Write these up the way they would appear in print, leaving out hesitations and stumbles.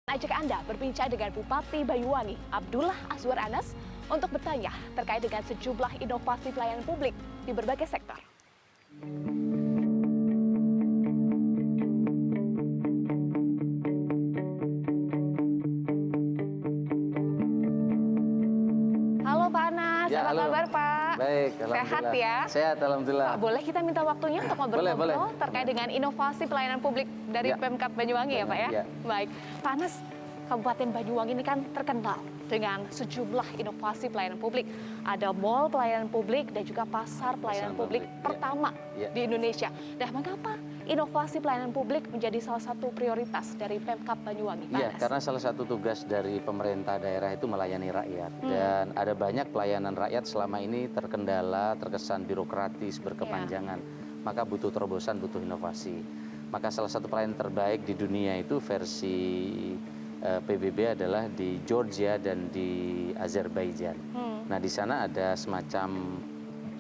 Ajak Anda berbincang dengan Bupati Banyuwangi, Abdullah Azwar Anas, untuk bertanya terkait dengan sejumlah inovasi pelayanan publik di berbagai sektor. Halo Pak Anas, Ya, apa halo. kabar Pak? Baik, Sehat alhamdulillah. ya? Sehat, alhamdulillah. Pak, boleh kita minta waktunya untuk ngobrol-ngobrol Boleh. terkait dengan inovasi pelayanan publik dari Ya. Pemkab Banyuwangi ya Pak ya? Ya. Baik, Pak Anas, Kabupaten Banyuwangi ini kan terkenal dengan sejumlah inovasi pelayanan publik. Ada mall pelayanan publik dan juga pasar pelayanan publik pertama di Indonesia. Nah, mengapa inovasi pelayanan publik menjadi salah satu prioritas dari Pemkab Banyuwangi, Pak Iya, Anas? karena salah satu tugas dari pemerintah daerah itu melayani rakyat. Dan ada banyak pelayanan rakyat selama ini terkendala, terkesan birokratis, berkepanjangan. Maka butuh terobosan, butuh inovasi. Maka salah satu pelayanan terbaik di dunia itu versi PBB adalah di Georgia dan di Azerbaijan. Nah, di sana ada semacam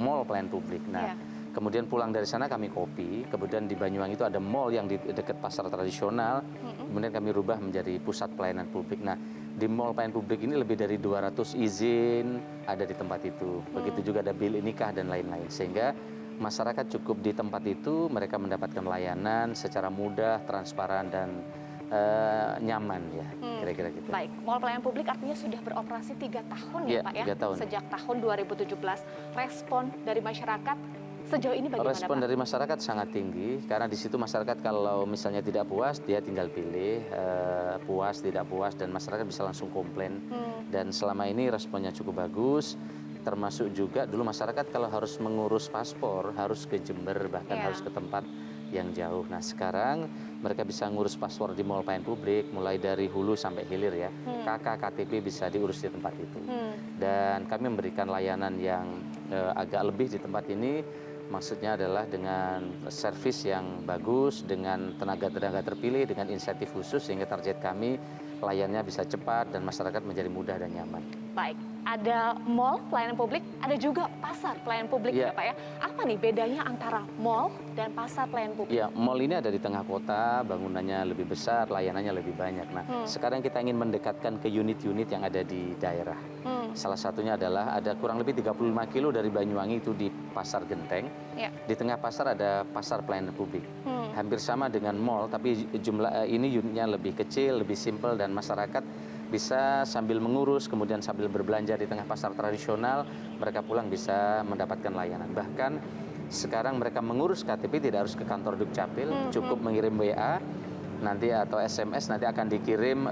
mall pelayanan publik. Nah, kemudian pulang dari sana kami copy, kemudian di Banyuwangi itu ada mall yang di dekat pasar tradisional, kemudian kami rubah menjadi pusat pelayanan publik. Nah, di mall pelayanan publik ini lebih dari 200 izin ada di tempat itu. Begitu juga ada bil nikah dan lain-lain. Sehingga masyarakat cukup di tempat itu, mereka mendapatkan layanan secara mudah, transparan, dan nyaman ya, kira-kira gitu. Baik, mall pelayanan publik artinya sudah beroperasi 3 tahun ya Pak ya? 3 tahun. Sejak tahun 2017, respon dari masyarakat sejauh ini bagaimana Respon Pak? dari masyarakat sangat tinggi, karena di situ masyarakat kalau misalnya tidak puas, dia tinggal pilih, puas, tidak puas, dan masyarakat bisa langsung komplain. Dan selama ini responnya cukup bagus, termasuk juga dulu masyarakat kalau harus mengurus paspor, harus ke Jember, bahkan harus ke tempat yang jauh. Nah, sekarang mereka bisa ngurus paspor di mall pelayanan publik, mulai dari hulu sampai hilir ya. KK, KTP bisa diurus di tempat itu. Dan kami memberikan layanan yang agak lebih di tempat ini, maksudnya adalah dengan servis yang bagus, dengan tenaga-tenaga terpilih, dengan insentif khusus, sehingga target kami layannya bisa cepat dan masyarakat menjadi mudah dan nyaman. Baik, ada mall pelayanan publik, ada juga pasar pelayanan publik ya Pak ya. Apa nih bedanya antara mall dan pasar pelayanan publik? Ya, mall ini ada di tengah kota, bangunannya lebih besar, layanannya lebih banyak. Nah, sekarang kita ingin mendekatkan ke unit-unit yang ada di daerah. Salah satunya adalah ada kurang lebih 35 kilo dari Banyuwangi itu di Pasar Genteng. Di tengah pasar ada pasar pelayanan publik. Hampir sama dengan mall, tapi jumlah ini unitnya lebih kecil, lebih simpel, dan masyarakat bisa sambil mengurus, kemudian sambil berbelanja di tengah pasar tradisional, mereka pulang bisa mendapatkan layanan. Bahkan sekarang mereka mengurus KTP tidak harus ke kantor Dukcapil, cukup mengirim WA nanti atau SMS, nanti akan dikirim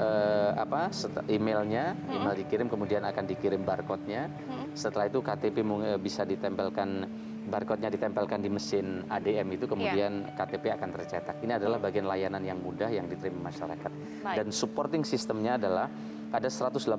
emailnya, email dikirim, kemudian akan dikirim barcode-nya. Setelah itu KTP bisa ditempelkan, barcode-nya ditempelkan di mesin ADM itu, kemudian KTP akan tercetak. Ini adalah bagian layanan yang mudah yang diterima masyarakat. Dan supporting sistemnya adalah ada 189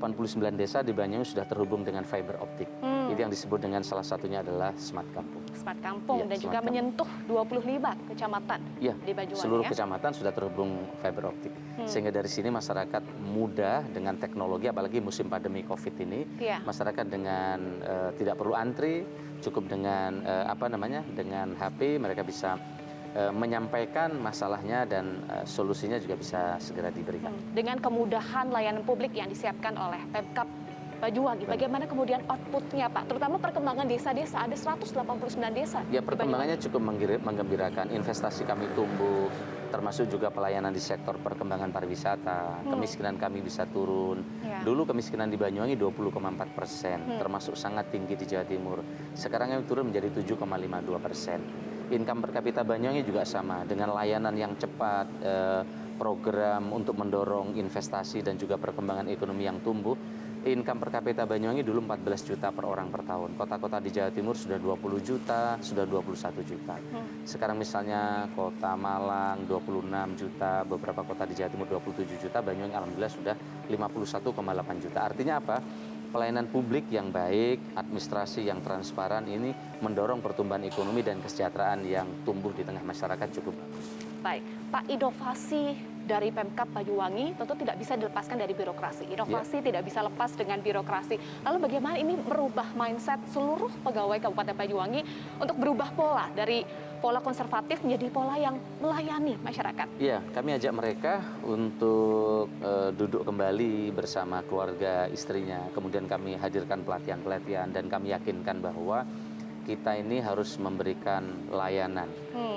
desa di Banyuwangi sudah terhubung dengan fiber optik. Itu yang disebut dengan salah satunya adalah Smart Kampung. Smart Kampung, dan juga menyentuh 25 kecamatan di Banyuwangi. Seluruh kecamatan sudah terhubung fiber optik. Sehingga dari sini masyarakat mudah dengan teknologi, apalagi musim pandemi COVID ini, masyarakat dengan tidak perlu antri, cukup dengan dengan HP mereka bisa menyampaikan masalahnya, dan solusinya juga bisa segera diberikan. Dengan kemudahan layanan publik yang disiapkan oleh Pemkab Banyuwangi, bagaimana kemudian outputnya Pak? Terutama perkembangan desa-desa, ada 189 desa. Ya, perkembangannya cukup menggembirakan. Investasi kami tumbuh, termasuk juga pelayanan di sektor perkembangan pariwisata. Kemiskinan kami bisa turun. Dulu kemiskinan di Banyuwangi 20,4%, termasuk sangat tinggi di Jawa Timur. Sekarang kami turun menjadi 7,52%. Income per kapita Banyuwangi juga sama, dengan layanan yang cepat, program untuk mendorong investasi dan juga perkembangan ekonomi yang tumbuh. Income per kapita Banyuwangi dulu 14 juta per orang per tahun. Kota-kota di Jawa Timur sudah 20 juta, sudah 21 juta. Sekarang misalnya kota Malang 26 juta, beberapa kota di Jawa Timur 27 juta, Banyuwangi alhamdulillah sudah 51,8 juta. Artinya apa? Pelayanan publik yang baik, administrasi yang transparan ini mendorong pertumbuhan ekonomi dan kesejahteraan yang tumbuh di tengah masyarakat cukup bagus. Baik, Pak, inovasi dari Pemkab Banyuwangi tentu tidak bisa dilepaskan dari birokrasi. Inovasi tidak bisa lepas dengan birokrasi. Lalu bagaimana ini merubah mindset seluruh pegawai Kabupaten Banyuwangi untuk berubah pola dari pola konservatif menjadi pola yang melayani masyarakat? Iya, kami ajak mereka untuk duduk kembali bersama keluarga istrinya. Kemudian kami hadirkan pelatihan-pelatihan dan kami yakinkan bahwa kita ini harus memberikan layanan,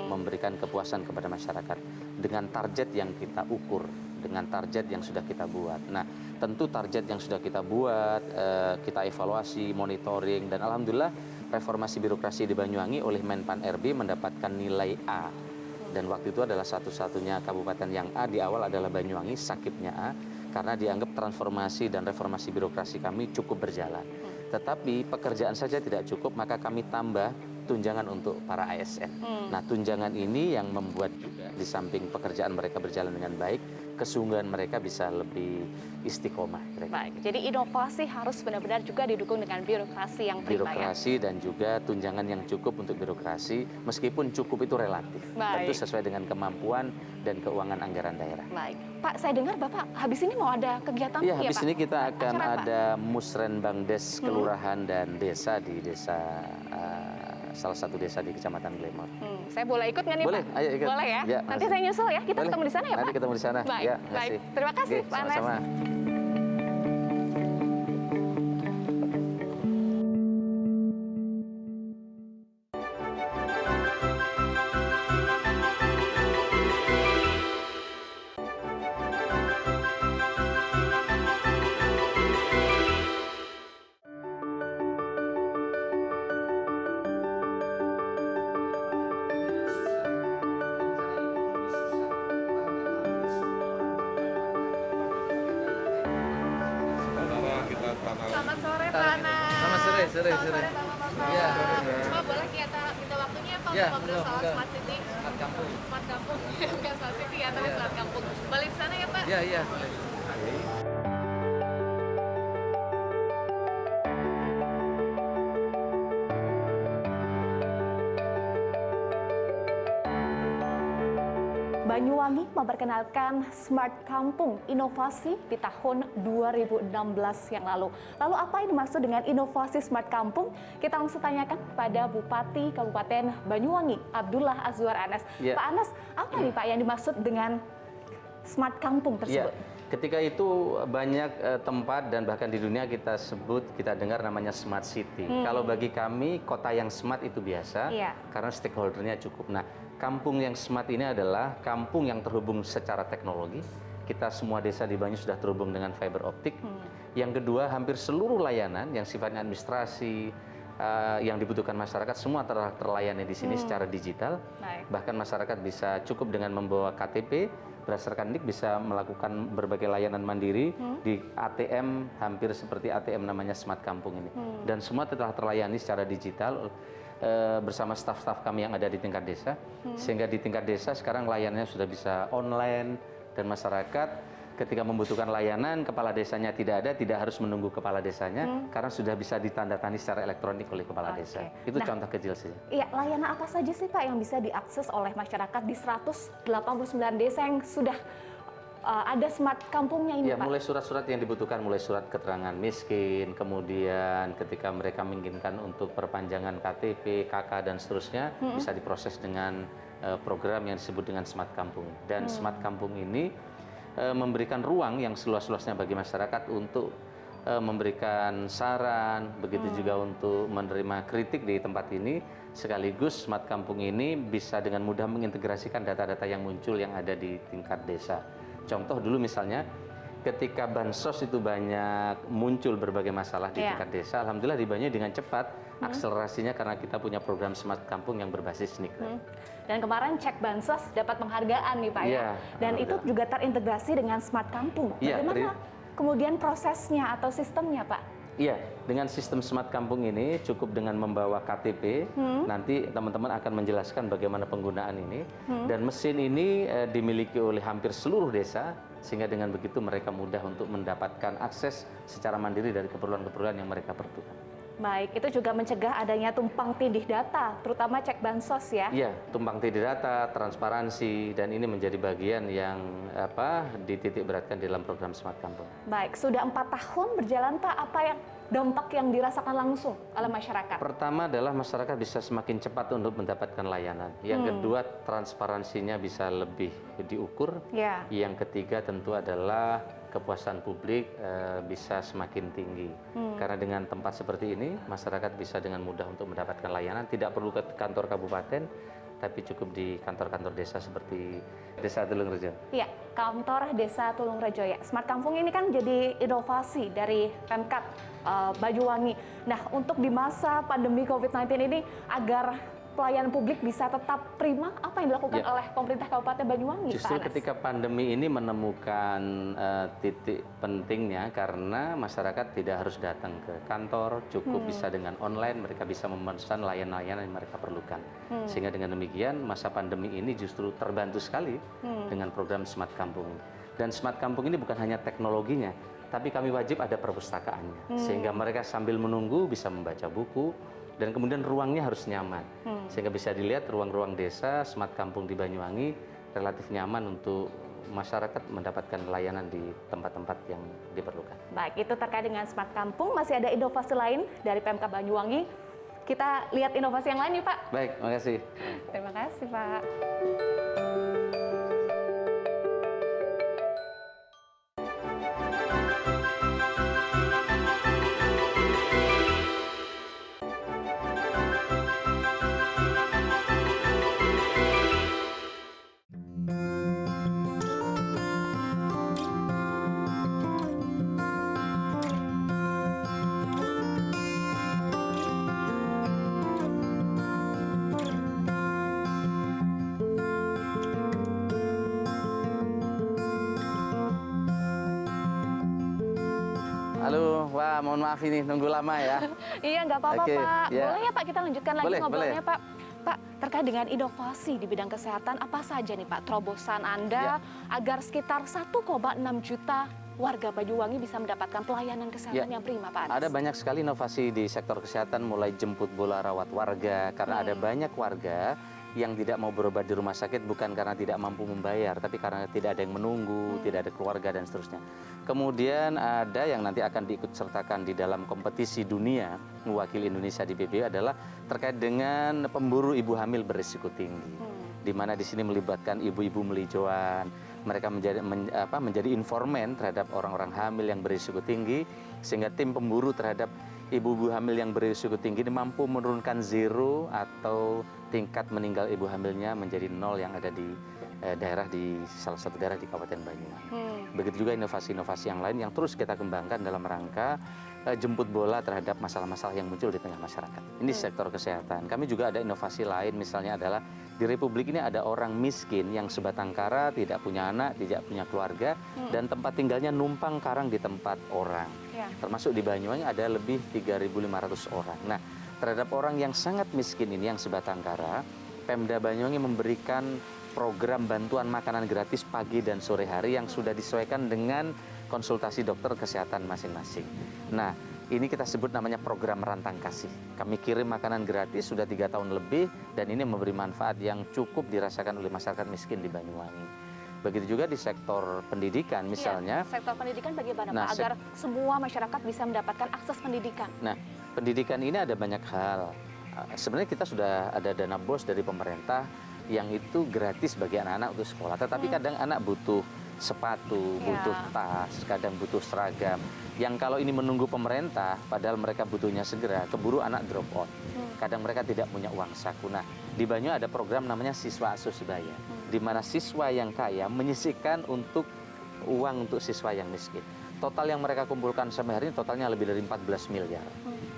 memberikan kepuasan kepada masyarakat dengan target yang kita ukur, dengan target yang sudah kita buat. Nah, tentu target yang sudah kita buat, kita evaluasi, monitoring, dan alhamdulillah reformasi birokrasi di Banyuwangi oleh Menpan RB mendapatkan nilai A. Dan waktu itu adalah satu-satunya kabupaten yang A, di awal adalah Banyuwangi, sakitnya A, karena dianggap transformasi dan reformasi birokrasi kami cukup berjalan. Tetapi pekerjaan saja tidak cukup, maka kami tambah tunjangan untuk para ASN. Nah, tunjangan ini yang membuat juga di samping pekerjaan mereka berjalan dengan baik, kesungguhan mereka bisa lebih istiqomah. Baik, jadi inovasi harus benar-benar juga didukung dengan birokrasi yang prima. Birokrasi dan juga tunjangan yang cukup untuk birokrasi, meskipun cukup itu relatif. Tentu sesuai dengan kemampuan dan keuangan anggaran daerah. Baik, Pak, saya dengar Bapak habis ini mau ada kegiatan ya, ya, habis Pak? ini kita akan Acara ada musrenbangdes kelurahan dan desa di desa salah satu desa di Kecamatan Glemor. Saya boleh ikut nggak nih, boleh, Pak? ayo ikut. Boleh ya? Ya, nanti saya nyusul ya, kita ketemu di sana ya, Pak? Nanti ketemu di sana. Baik, Ya, baik. Terima kasih, Oke, Pak Anes. sama-sama. Selamat sore, Pak Anas. Selamat sore. Selamat sore, Pak Mamoto. Iya. Pak, boleh kita minta waktunya, Pak, Iya, untuk ngobrol soal boleh. Smart City? Smart Kampung. Smart Kampung, bukan Smart City ya, tapi Iya. Smart Kampung. Balik ke sana ya, Pak? Iya, iya, boleh. Banyuwangi memperkenalkan Smart Kampung inovasi di tahun 2016 yang lalu. Lalu apa yang dimaksud dengan inovasi Smart Kampung? Kita langsung tanyakan kepada Bupati Kabupaten Banyuwangi, Abdullah Azwar Anas. Ya. Pak Anas, apa nih Pak yang dimaksud dengan Smart Kampung tersebut? Ya, ketika itu banyak tempat dan bahkan di dunia kita sebut, kita dengar namanya Smart City. Kalau bagi kami, kota yang smart itu biasa, karena stakeholdernya cukup. Nah, kampung yang smart ini adalah kampung yang terhubung secara teknologi. Kita semua desa di Banyu sudah terhubung dengan fiber optik. Yang kedua, hampir seluruh layanan yang sifatnya administrasi, yang dibutuhkan masyarakat, semua terlayani di sini secara digital. Bahkan masyarakat bisa cukup dengan membawa KTP, berdasarkan NIK bisa melakukan berbagai layanan mandiri di ATM, hampir seperti ATM namanya Smart Kampung ini. Dan semua telah terlayani secara digital bersama staf-staf kami yang ada di tingkat desa, sehingga di tingkat desa sekarang layanannya sudah bisa online, dan masyarakat ketika membutuhkan layanan, kepala desanya tidak ada, tidak harus menunggu kepala desanya, karena sudah bisa ditandatangani secara elektronik oleh kepala desa. Itu contoh kecil saja. Iya, layanan apa saja sih Pak yang bisa diakses oleh masyarakat di 189 desa yang sudah ada Smart Kampungnya ini, ya, Pak? mulai surat-surat yang dibutuhkan, mulai surat keterangan miskin, kemudian ketika mereka menginginkan untuk perpanjangan KTP, KK, dan seterusnya, bisa diproses dengan program yang disebut dengan Smart Kampung. Dan Smart Kampung ini memberikan ruang yang seluas-luasnya bagi masyarakat untuk memberikan saran, begitu juga untuk menerima kritik di tempat ini, sekaligus Smart Kampung ini bisa dengan mudah mengintegrasikan data-data yang muncul yang ada di tingkat desa. Contoh dulu misalnya, ketika bansos itu banyak muncul berbagai masalah di tingkat desa, alhamdulillah di Banyu dengan cepat akselerasinya karena kita punya program Smart Kampung yang berbasis NIK. Dan kemarin cek bansos dapat penghargaan nih Pak ya. Dan itu juga terintegrasi dengan Smart Kampung. Bagaimana kemudian prosesnya atau sistemnya, Pak? Iya, dengan sistem Smart Kampung ini cukup dengan membawa KTP, nanti teman-teman akan menjelaskan bagaimana penggunaan ini. Dan mesin ini dimiliki oleh hampir seluruh desa, sehingga dengan begitu mereka mudah untuk mendapatkan akses secara mandiri dari keperluan-keperluan yang mereka perlukan. Baik, itu juga mencegah adanya tumpang tindih data, terutama cek bansos ya. Iya, tumpang tindih data, transparansi, dan ini menjadi bagian yang dititik beratkan dalam program Smart Kampung. Baik, sudah 4 tahun berjalan Pak, apa yang dampak yang dirasakan langsung oleh masyarakat? Pertama adalah masyarakat bisa semakin cepat untuk mendapatkan layanan. Yang kedua, transparansinya bisa lebih diukur. Ya. Yang ketiga tentu adalah kepuasan publik bisa semakin tinggi. Karena dengan tempat seperti ini, masyarakat bisa dengan mudah untuk mendapatkan layanan, tidak perlu ke kantor kabupaten, tapi cukup di kantor-kantor desa seperti Desa Tulungrejo. Iya, kantor Desa Tulungrejo ya. Smart Kampung ini kan jadi inovasi dari Pemkab Banyuwangi. Nah, untuk di masa pandemi COVID-19 ini, agar pelayanan publik bisa tetap prima, apa yang dilakukan oleh pemerintah Kabupaten Banyuwangi, Justru Pak Anas? ketika pandemi ini menemukan titik pentingnya karena masyarakat tidak harus datang ke kantor, cukup bisa dengan online, mereka bisa memesan layanan-layanan yang mereka perlukan. Sehingga dengan demikian masa pandemi ini justru terbantu sekali dengan program Smart Kampung. Dan Smart Kampung ini bukan hanya teknologinya, tapi kami wajib ada perpustakaannya. Sehingga mereka sambil menunggu bisa membaca buku, dan kemudian ruangnya harus nyaman. Sehingga bisa dilihat ruang-ruang desa Smart Kampung di Banyuwangi relatif nyaman untuk masyarakat mendapatkan layanan di tempat-tempat yang diperlukan. Baik, itu terkait dengan Smart Kampung. Masih ada inovasi lain dari Pemkab Banyuwangi. Kita lihat inovasi yang lain nih Pak. Baik, terima kasih. Terima kasih Pak. Halo, wah mohon maaf ini nunggu lama ya. Iya, nggak apa-apa Oke, Pak. ya. Boleh ya Pak, kita lanjutkan lagi Boleh, ngobrolnya Pak. Pak, terkait dengan inovasi di bidang kesehatan, apa saja nih Pak terobosan Anda agar sekitar 1,6 juta warga Banyuwangi bisa mendapatkan pelayanan kesehatan yang prima Pak Anas? Ada banyak sekali inovasi di sektor kesehatan, mulai jemput bola rawat warga, karena ada banyak warga yang tidak mau berobat di rumah sakit bukan karena tidak mampu membayar, tapi karena tidak ada yang menunggu, tidak ada keluarga dan seterusnya. Kemudian ada yang nanti akan diikut sertakan di dalam kompetisi dunia mewakili Indonesia di PBB adalah terkait dengan pemburu ibu hamil berisiko tinggi, di mana di sini melibatkan ibu-ibu melijoan. Mereka menjadi informan terhadap orang-orang hamil yang berisiko tinggi, sehingga tim pemburu terhadap ibu-ibu hamil yang berisiko tinggi ini mampu menurunkan zero atau tingkat meninggal ibu hamilnya menjadi 0 yang ada di daerah, di salah satu daerah di Kabupaten Banyuwangi. Begitu juga inovasi-inovasi yang lain yang terus kita kembangkan dalam rangka jemput bola terhadap masalah-masalah yang muncul di tengah masyarakat. Ini sektor kesehatan. Kami juga ada inovasi lain, misalnya adalah di Republik ini ada orang miskin yang sebatang kara, tidak punya anak, tidak punya keluarga, dan tempat tinggalnya numpang karang di tempat orang. Termasuk di Banyuwangi ada lebih 3.500 orang. Nah, terhadap orang yang sangat miskin ini, yang sebatang kara, Pemda Banyuwangi memberikan program bantuan makanan gratis pagi dan sore hari yang sudah disesuaikan dengan konsultasi dokter kesehatan masing-masing. Nah, ini kita sebut namanya program Rantang Kasih. Kami kirim makanan gratis sudah 3 tahun lebih, dan ini memberi manfaat yang cukup dirasakan oleh masyarakat miskin di Banyuwangi. Begitu juga di sektor pendidikan misalnya. Sektor pendidikan bagaimana Pak agar semua masyarakat bisa mendapatkan akses pendidikan? Nah, pendidikan ini ada banyak hal. Sebenarnya kita sudah ada dana BOS dari pemerintah yang itu gratis bagi anak-anak untuk sekolah. Tetapi kadang anak butuh sepatu, butuh tas, kadang butuh seragam. Yang kalau ini menunggu pemerintah, padahal mereka butuhnya segera, keburu anak drop out. Kadang mereka tidak punya uang saku. Nah, di Banyu ada program namanya Siswa Asuh Sebaya, di mana siswa yang kaya menyisihkan untuk uang untuk siswa yang miskin. Total yang mereka kumpulkan sampai hari ini totalnya lebih dari 14 miliar.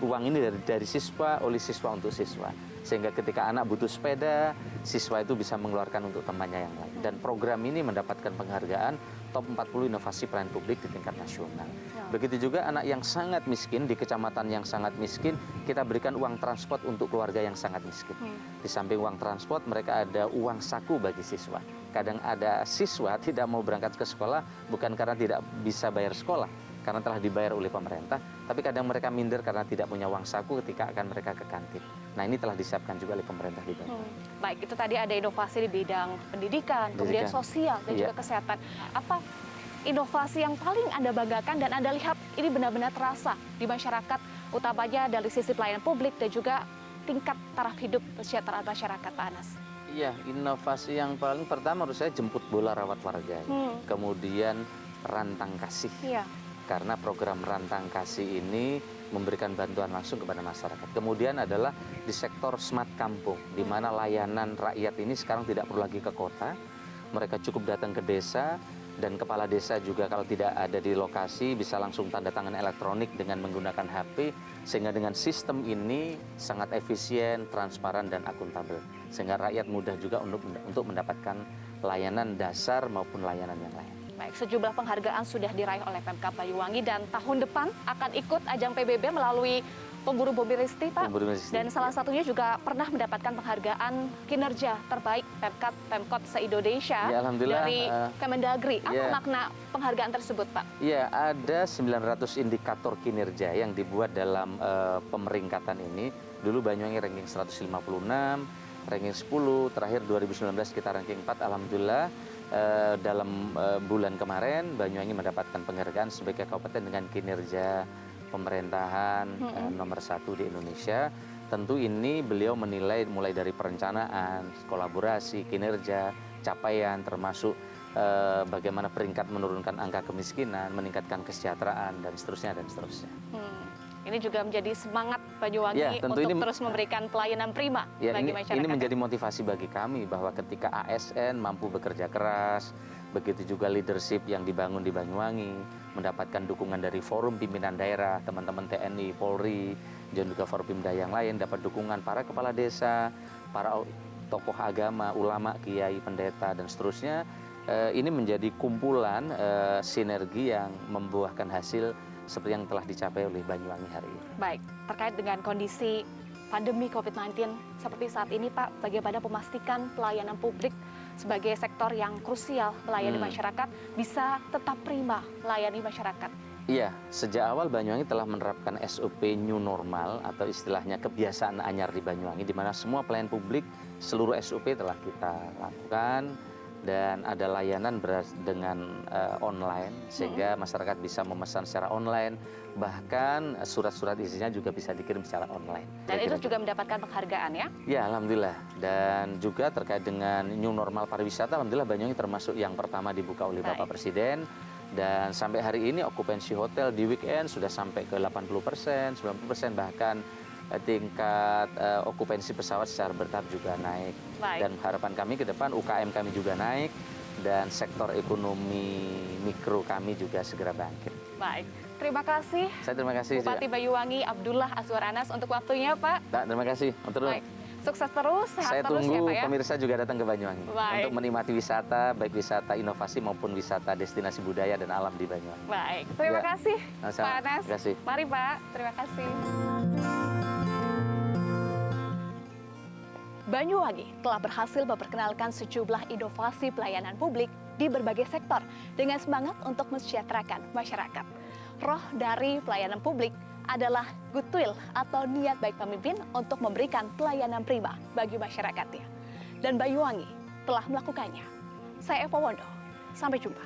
Uang ini dari siswa, oleh siswa untuk siswa. Sehingga ketika anak butuh sepeda, siswa itu bisa mengeluarkan untuk temannya yang lain. Dan program ini mendapatkan penghargaan top 40 inovasi pelayanan publik di tingkat nasional. Begitu juga anak yang sangat miskin, di kecamatan yang sangat miskin, kita berikan uang transport untuk keluarga yang sangat miskin. Di samping uang transport, mereka ada uang saku bagi siswa. Kadang ada siswa tidak mau berangkat ke sekolah bukan karena tidak bisa bayar sekolah, karena telah dibayar oleh pemerintah, tapi kadang mereka minder karena tidak punya uang saku ketika akan mereka ke kantin. Nah, ini telah disiapkan juga oleh pemerintah di Banyuwangi. Baik, itu tadi ada inovasi di bidang pendidikan, kemudian sosial, dan juga kesehatan. Apa inovasi yang paling Anda banggakan dan Anda lihat ini benar-benar terasa di masyarakat, utamanya dari sisi pelayanan publik dan juga tingkat taraf hidup kesejahteraan masyarakat, Pak Anas? Iya, inovasi yang paling pertama menurut saya jemput bola rawat warga. Kemudian rantang kasih. Iya. Karena program rantang kasih ini memberikan bantuan langsung kepada masyarakat. Kemudian adalah di sektor smart kampung, di mana layanan rakyat ini sekarang tidak perlu lagi ke kota. Mereka cukup datang ke desa, dan kepala desa juga kalau tidak ada di lokasi bisa langsung tanda tangan elektronik dengan menggunakan HP, sehingga dengan sistem ini sangat efisien, transparan, dan akuntabel. Sehingga rakyat mudah juga untuk mendapatkan layanan dasar maupun layanan yang lain. Baik, sejumlah penghargaan sudah diraih oleh Pemkab Banyuwangi dan tahun depan akan ikut ajang PBB melalui Pemburu Bumi Risti, Pak. Dan salah satunya juga pernah mendapatkan penghargaan kinerja terbaik Pemkot se-Indonesia dari Kemendagri. Apa makna penghargaan tersebut, Pak? Iya, ada 900 indikator kinerja yang dibuat dalam pemeringkatan ini. Dulu Banyuwangi ranking 156, ranking 10, terakhir 2019 kita ranking 4, alhamdulillah. Dalam bulan kemarin Banyuwangi mendapatkan penghargaan sebagai kabupaten dengan kinerja pemerintahan nomor 1 di Indonesia. Tentu ini beliau menilai mulai dari perencanaan, kolaborasi, kinerja, capaian, termasuk bagaimana peringkat menurunkan angka kemiskinan, meningkatkan kesejahteraan, dan seterusnya dan seterusnya. Ini juga menjadi semangat Banyuwangi untuk terus memberikan pelayanan prima bagi masyarakat. Ini menjadi motivasi bagi kami bahwa ketika ASN mampu bekerja keras, begitu juga leadership yang dibangun di Banyuwangi, mendapatkan dukungan dari forum pimpinan daerah, teman-teman TNI, Polri, dan juga Forpimda yang lain, dapat dukungan para kepala desa, para tokoh agama, ulama, kiai, pendeta, dan seterusnya. Ini menjadi kumpulan sinergi yang membuahkan hasil seperti yang telah dicapai oleh Banyuwangi hari ini. Baik, terkait dengan kondisi pandemi COVID-19 seperti saat ini, Pak, bagaimana memastikan pelayanan publik sebagai sektor yang krusial melayani masyarakat bisa tetap prima melayani masyarakat? Iya, sejak awal Banyuwangi telah menerapkan SOP new normal atau istilahnya kebiasaan anyar di Banyuwangi, di mana semua pelayanan publik seluruh SOP telah kita lakukan. Dan ada layanan dengan online, sehingga masyarakat bisa memesan secara online, bahkan surat-surat isinya juga bisa dikirim secara online. Dan itu juga mendapatkan penghargaan, ya? Ya, alhamdulillah. Dan juga terkait dengan new normal pariwisata, alhamdulillah Banyuwangi termasuk yang pertama dibuka oleh Bapak Presiden. Dan sampai hari ini okupansi hotel di weekend sudah sampai ke 80%, 90%, bahkan tingkat okupansi pesawat secara bertahap juga naik. Dan harapan kami ke depan UKM kami juga naik dan sektor ekonomi mikro kami juga segera bangkit. Baik, terima kasih. Saya terima kasih Bupati Banyuwangi Abdullah Azwar Anas untuk waktunya, Pak. Terima kasih. Baik. Sukses terus, sehat saya terus tunggu ya, Pak, ya? Pemirsa juga datang ke Banyuwangi untuk menikmati wisata, baik wisata inovasi maupun wisata destinasi budaya dan alam di Banyuwangi. Baik, terima kasih Pak Anas. Terima kasih. Mari Pak, terima kasih. Banyuwangi telah berhasil memperkenalkan sejumlah inovasi pelayanan publik di berbagai sektor dengan semangat untuk mensejahterakan masyarakat. Roh dari pelayanan publik adalah goodwill atau niat baik pemimpin untuk memberikan pelayanan prima bagi masyarakatnya. Dan Banyuwangi telah melakukannya. Saya Eva Wondo, sampai jumpa.